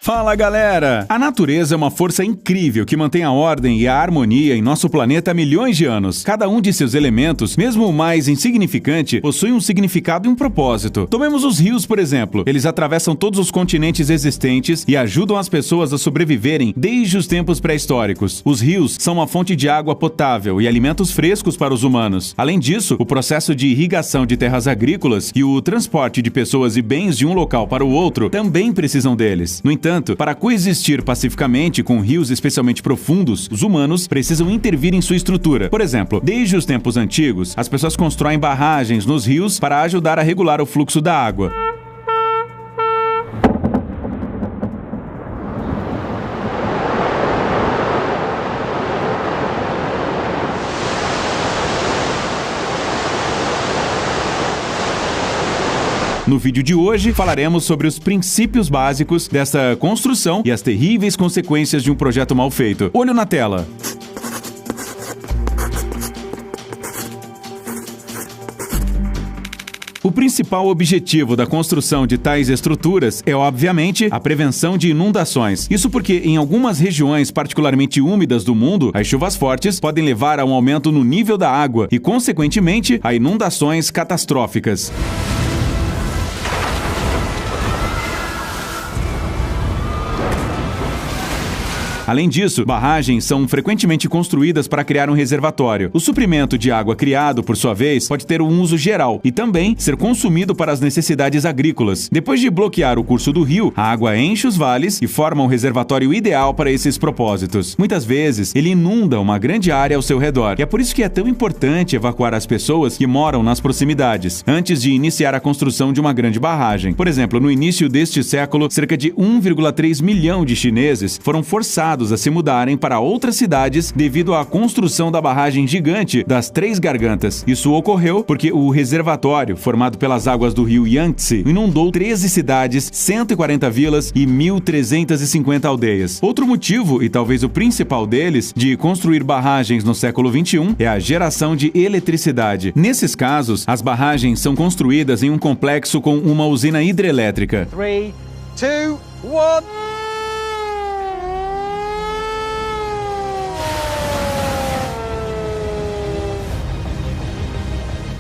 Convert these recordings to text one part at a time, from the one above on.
Fala galera! A natureza é uma força incrível que mantém a ordem e a harmonia em nosso planeta há milhões de anos. Cada um de seus elementos, mesmo o mais insignificante, possui um significado e um propósito. Tomemos os rios, por exemplo. Eles atravessam todos os continentes existentes e ajudam as pessoas a sobreviverem desde os tempos pré-históricos. Os rios são uma fonte de água potável e alimentos frescos para os humanos. Além disso, o processo de irrigação de terras agrícolas e o transporte de pessoas e bens de um local para o outro também precisam deles. No entanto, para coexistir pacificamente com rios especialmente profundos, os humanos precisam intervir em sua estrutura. Por exemplo, desde os tempos antigos, as pessoas constroem barragens nos rios para ajudar a regular o fluxo da água. No vídeo de hoje, falaremos sobre os princípios básicos dessa construção e as terríveis consequências de um projeto mal feito. Olho na tela! O principal objetivo da construção de tais estruturas é, obviamente, a prevenção de inundações. Isso porque, em algumas regiões particularmente úmidas do mundo, as chuvas fortes podem levar a um aumento no nível da água e, consequentemente, a inundações catastróficas. Além disso, barragens são frequentemente construídas para criar um reservatório. O suprimento de água criado, por sua vez, pode ter um uso geral e também ser consumido para as necessidades agrícolas. Depois de bloquear o curso do rio, a água enche os vales e forma um reservatório ideal para esses propósitos. Muitas vezes, ele inunda uma grande área ao seu redor. E é por isso que é tão importante evacuar as pessoas que moram nas proximidades, antes de iniciar a construção de uma grande barragem. Por exemplo, no início deste século, cerca de 1,3 milhão de chineses foram forçados a se mudarem para outras cidades devido à construção da barragem gigante das Três Gargantas. Isso ocorreu porque o reservatório, formado pelas águas do rio Yangtze, inundou 13 cidades, 140 vilas e 1.350 aldeias. Outro motivo, e talvez o principal deles, de construir barragens no século XXI é a geração de eletricidade. Nesses casos, as barragens são construídas em um complexo com uma usina hidrelétrica. 3, 2, 1...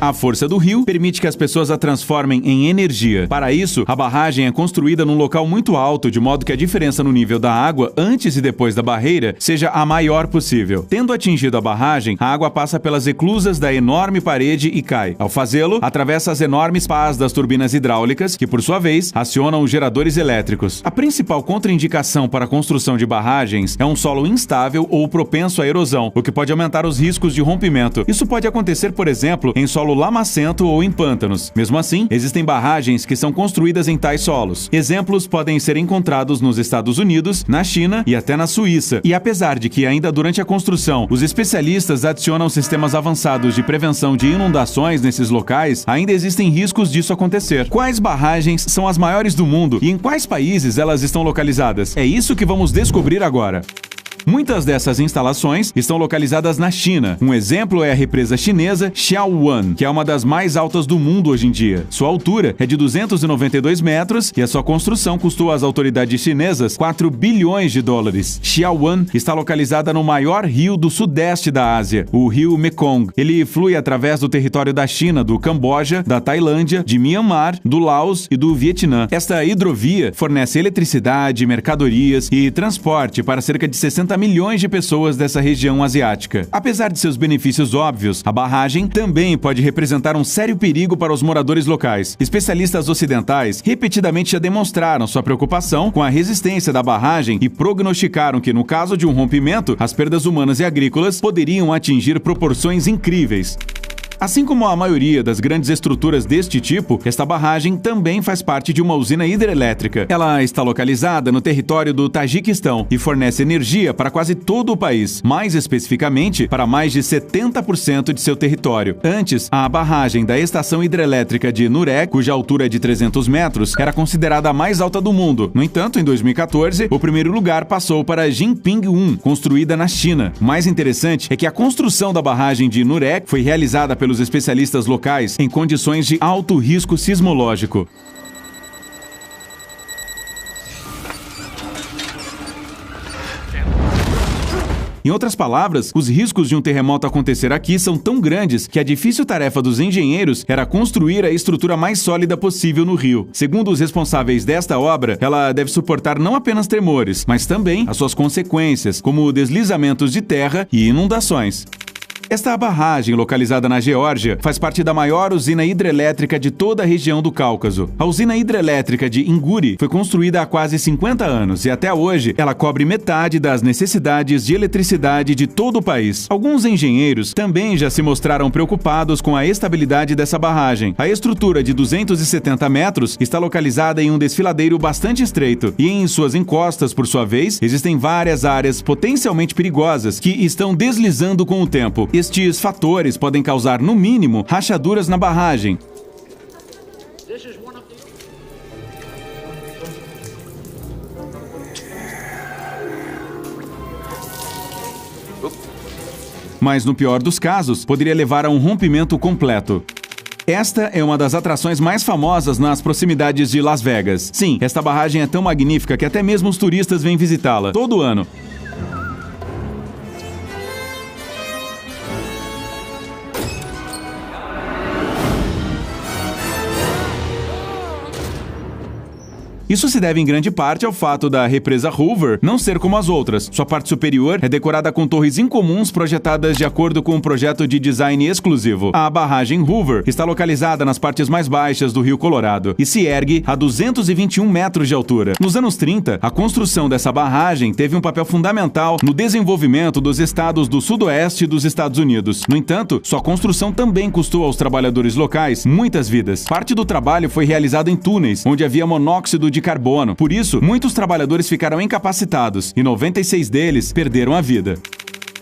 A força do rio permite que as pessoas a transformem em energia. Para isso, a barragem é construída num local muito alto, de modo que a diferença no nível da água antes e depois da barreira seja a maior possível. Tendo atingido a barragem, a água passa pelas eclusas da enorme parede e cai. Ao fazê-lo, atravessa as enormes pás das turbinas hidráulicas, que por sua vez acionam os geradores elétricos. A principal contraindicação para a construção de barragens é um solo instável ou propenso à erosão, o que pode aumentar os riscos de rompimento. Isso pode acontecer, por exemplo, em solo lamacento ou em pântanos. Mesmo assim, existem barragens que são construídas em tais solos. Exemplos podem ser encontrados nos Estados Unidos, na China e até na Suíça. E apesar de que ainda durante a construção, os especialistas adicionam sistemas avançados de prevenção de inundações nesses locais, ainda existem riscos disso acontecer. Quais barragens são as maiores do mundo e em quais países elas estão localizadas? É isso que vamos descobrir agora. Muitas dessas instalações estão localizadas na China. Um exemplo é a represa chinesa Xiaowan, que é uma das mais altas do mundo hoje em dia. Sua altura é de 292 metros e a sua construção custou às autoridades chinesas 4 bilhões de dólares. Xiaowan está localizada no maior rio do sudeste da Ásia, o rio Mekong. Ele flui através do território da China, do Camboja, da Tailândia, de Myanmar, do Laos e do Vietnã. Esta hidrovia fornece eletricidade, mercadorias e transporte para cerca de 60 milhões de pessoas dessa região asiática. Apesar de seus benefícios óbvios, a barragem também pode representar um sério perigo para os moradores locais. Especialistas ocidentais repetidamente já demonstraram sua preocupação com a resistência da barragem e prognosticaram que, no caso de um rompimento, as perdas humanas e agrícolas poderiam atingir proporções incríveis. Assim como a maioria das grandes estruturas deste tipo, esta barragem também faz parte de uma usina hidrelétrica. Ela está localizada no território do Tajiquistão e fornece energia para quase todo o país, mais especificamente para mais de 70% de seu território. Antes, a barragem da estação hidrelétrica de Nurek, cuja altura é de 300 metros, era considerada a mais alta do mundo. No entanto, em 2014, o primeiro lugar passou para Jinping 1, construída na China. O mais interessante é que a construção da barragem de Nurek foi realizada pelos especialistas locais em condições de alto risco sismológico. Em outras palavras, os riscos de um terremoto acontecer aqui são tão grandes que a difícil tarefa dos engenheiros era construir a estrutura mais sólida possível no rio. Segundo os responsáveis desta obra, ela deve suportar não apenas tremores, mas também as suas consequências, como deslizamentos de terra e inundações. Esta barragem, localizada na Geórgia, faz parte da maior usina hidrelétrica de toda a região do Cáucaso. A usina hidrelétrica de Inguri foi construída há quase 50 anos e até hoje ela cobre metade das necessidades de eletricidade de todo o país. Alguns engenheiros também já se mostraram preocupados com a estabilidade dessa barragem. A estrutura de 270 metros está localizada em um desfiladeiro bastante estreito e em suas encostas, por sua vez, existem várias áreas potencialmente perigosas que estão deslizando com o tempo. Estes fatores podem causar, no mínimo, rachaduras na barragem. Mas, no pior dos casos, poderia levar a um rompimento completo. Esta é uma das atrações mais famosas nas proximidades de Las Vegas. Sim, esta barragem é tão magnífica que até mesmo os turistas vêm visitá-la todo ano. Isso se deve em grande parte ao fato da represa Hoover não ser como as outras. Sua parte superior é decorada com torres incomuns projetadas de acordo com um projeto de design exclusivo. A barragem Hoover está localizada nas partes mais baixas do Rio Colorado e se ergue a 221 metros de altura. Nos anos 30, a construção dessa barragem teve um papel fundamental no desenvolvimento dos estados do sudoeste dos Estados Unidos. No entanto, sua construção também custou aos trabalhadores locais muitas vidas. Parte do trabalho foi realizado em túneis, onde havia monóxido de carbono. Por isso, muitos trabalhadores ficaram incapacitados e 96 deles perderam a vida.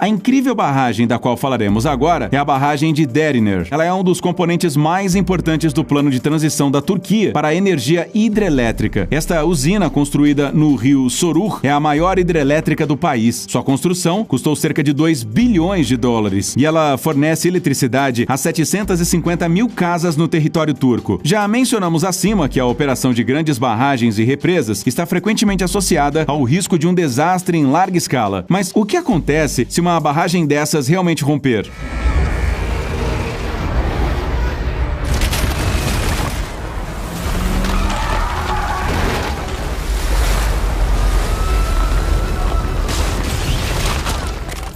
A incrível barragem da qual falaremos agora é a barragem de Deriner. Ela é um dos componentes mais importantes do plano de transição da Turquia para a energia hidrelétrica. Esta usina, construída no rio Sorur, é a maior hidrelétrica do país. Sua construção custou cerca de 2 bilhões de dólares e ela fornece eletricidade a 750 mil casas no território turco. Já mencionamos acima que a operação de grandes barragens e represas está frequentemente associada ao risco de um desastre em larga escala. Mas o que acontece se uma barragem dessas realmente romper?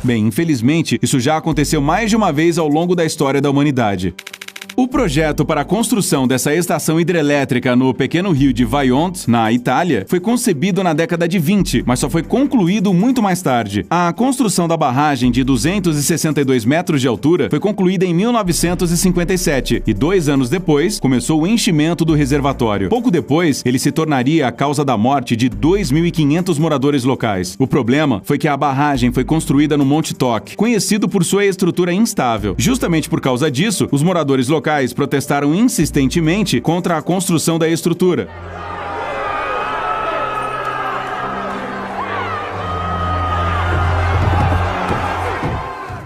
Bem, infelizmente, isso já aconteceu mais de uma vez ao longo da história da humanidade. O projeto para a construção dessa estação hidrelétrica no pequeno rio de Vajont, na Itália, foi concebido na década de 20, mas só foi concluído muito mais tarde. A construção da barragem de 262 metros de altura foi concluída em 1957 e 2 anos depois começou o enchimento do reservatório. Pouco depois, ele se tornaria a causa da morte de 2.500 moradores locais. O problema foi que a barragem foi construída no Monte Toc, conhecido por sua estrutura instável. Justamente por causa disso, os moradores locais protestaram insistentemente contra a construção da estrutura.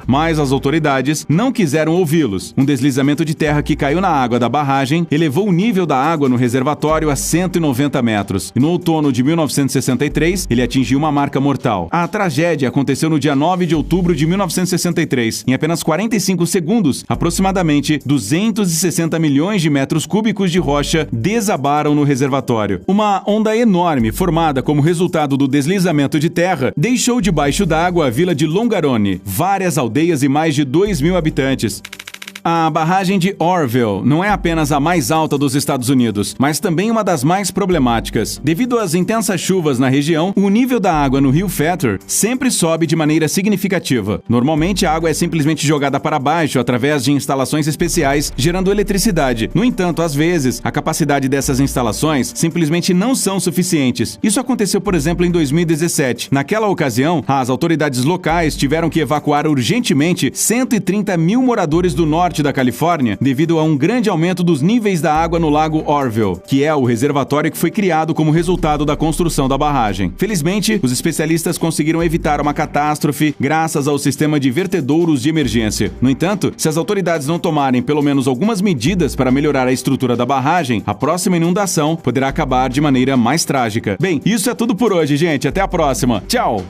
Mas as autoridades não quiseram ouvi-los. Um deslizamento de terra que caiu na água da barragem elevou o nível da água no reservatório a 190 metros. E no outono de 1963, ele atingiu uma marca mortal. A tragédia aconteceu no dia 9 de outubro de 1963. Em apenas 45 segundos, aproximadamente 260 milhões de metros cúbicos de rocha desabaram no reservatório. Uma onda enorme, formada como resultado do deslizamento de terra, deixou debaixo d'água a vila de Longarone, várias aldeias e mais de 2.000 habitantes. A barragem de Orville não é apenas a mais alta dos Estados Unidos, mas também uma das mais problemáticas. Devido às intensas chuvas na região, o nível da água no rio Fetter sempre sobe de maneira significativa. Normalmente, a água é simplesmente jogada para baixo através de instalações especiais, gerando eletricidade. No entanto, às vezes, a capacidade dessas instalações simplesmente não são suficientes. Isso aconteceu, por exemplo, em 2017. Naquela ocasião, as autoridades locais tiveram que evacuar urgentemente 130 mil moradores do norte da Califórnia devido a um grande aumento dos níveis da água no lago Orville, que é o reservatório que foi criado como resultado da construção da barragem. Felizmente, os especialistas conseguiram evitar uma catástrofe graças ao sistema de vertedouros de emergência. No entanto, se as autoridades não tomarem pelo menos algumas medidas para melhorar a estrutura da barragem, a próxima inundação poderá acabar de maneira mais trágica. Bem, isso é tudo por hoje, gente. Até a próxima. Tchau!